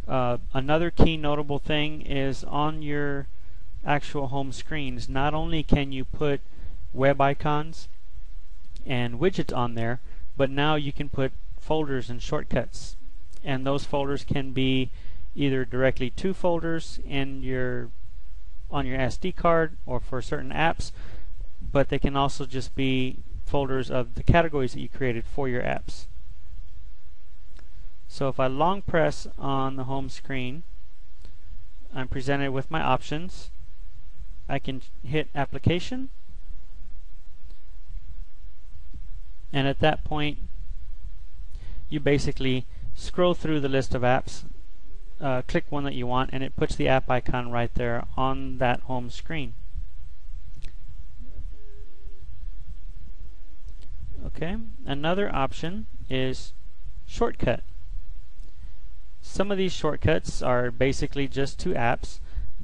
Another key notable thing is on your actual home screens, not only can you put web icons and widgets on there, but now you can put folders and shortcuts, and those folders can be either directly to folders in on your SD card or for certain apps, but they can also just be folders of the categories that you created for your apps. So if I long press on the home screen, I'm presented with my options. I can hit application, and at that point you basically scroll through the list of apps, click one that you want, and it puts the app icon right there on that home screen. Okay, another option is shortcut. Some of these shortcuts are basically just to apps,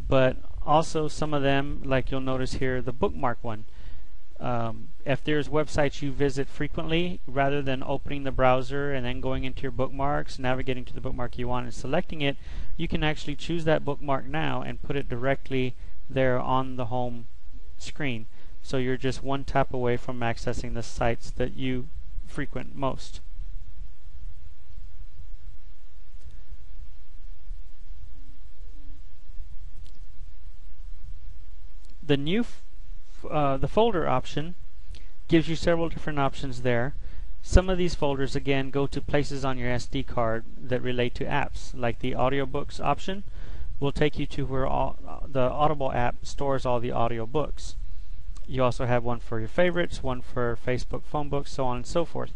but also some of them, like you'll notice here, the bookmark one. If there's websites you visit frequently, rather than opening the browser and then going into your bookmarks, navigating to the bookmark you want and selecting it, you can actually choose that bookmark now and put it directly there on the home screen. So you're just one tap away from accessing the sites that you frequent most. The folder option gives you several different options there. Some of these folders again go to places on your SD card that relate to apps, like the audiobooks option will take you to where the Audible app stores all the audiobooks. You also have one for your favorites, one for Facebook phone books, so on and so forth.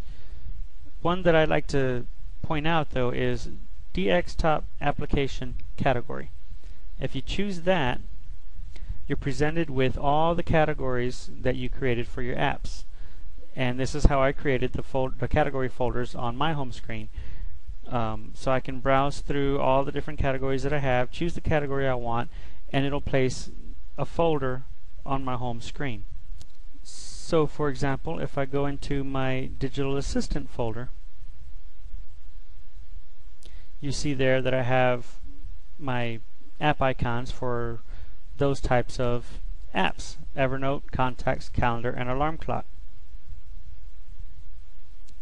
One that I like to point out though is dxTop application category. If you choose that, you're presented with all the categories that you created for your apps. And this is how I created the category folders on my home screen. So I can browse through all the different categories that I have, choose the category I want, and it'll place a folder on my home screen. So for example, if I go into my digital assistant folder, you see there that I have my app icons for those types of apps: Evernote, Contacts, Calendar, and Alarm Clock.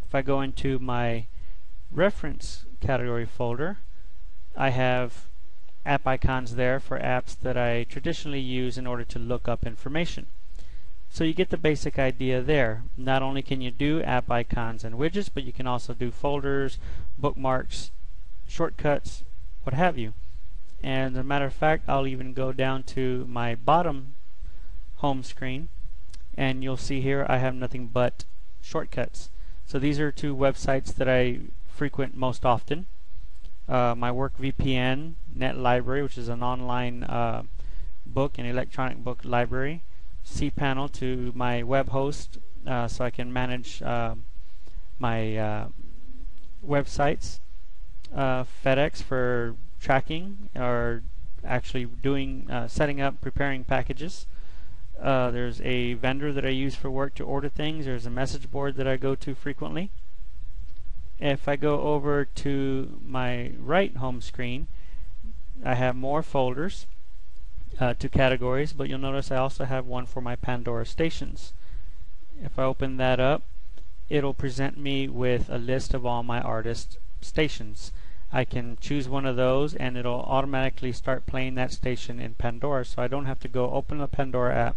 If I go into my reference category folder, I have app icons there for apps that I traditionally use in order to look up information. So you get the basic idea there. Not only can you do app icons and widgets, but you can also do folders, bookmarks, shortcuts, what have you. And as a matter of fact, I'll even go down to my bottom home screen, and you'll see here I have nothing but shortcuts. So these are two websites that I frequent most often. My work VPN, Net Library, which is an online book and electronic book library. cPanel to my web host, so I can manage my websites. FedEx for tracking, or actually doing setting up, preparing packages. There's a vendor that I use for work to order things. There's a message board that I go to frequently. If I go over to my right home screen, I have more folders to categories, but you'll notice I also have one for my Pandora stations. If I open that up, it'll present me with a list of all my artist stations. I can choose one of those and it'll automatically start playing that station in Pandora, so I don't have to go open the Pandora app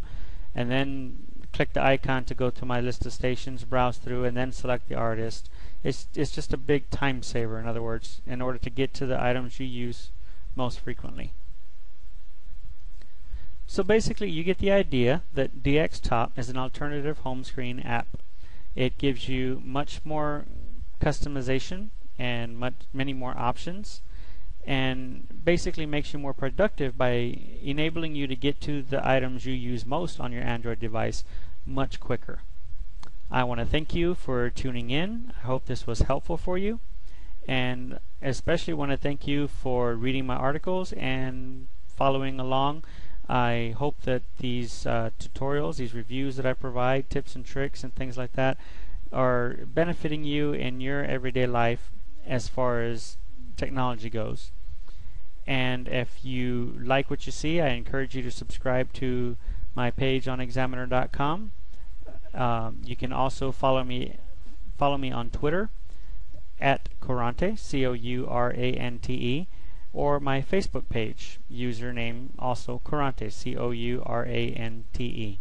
and then click the icon to go to my list of stations, browse through, and then select the artist. It's just a big time saver, in other words, in order to get to the items you use most frequently. So basically you get the idea that dxTop is an alternative home screen app. It gives you much more customization and many more options, and basically makes you more productive by enabling you to get to the items you use most on your Android device much quicker. I want to thank you for tuning in. I hope this was helpful for you, and especially want to thank you for reading my articles and following along. I hope that these tutorials, these reviews that I provide, tips and tricks and things like that, are benefiting you in your everyday life as far as technology goes. And if you like what you see, I encourage you to subscribe to my page on Examiner.com. You can also follow me on Twitter at Courante, Courante, or my Facebook page, username also Courante, Courante.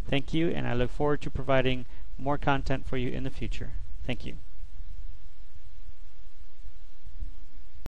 Thank you, and I look forward to providing more content for you in the future. Thank you.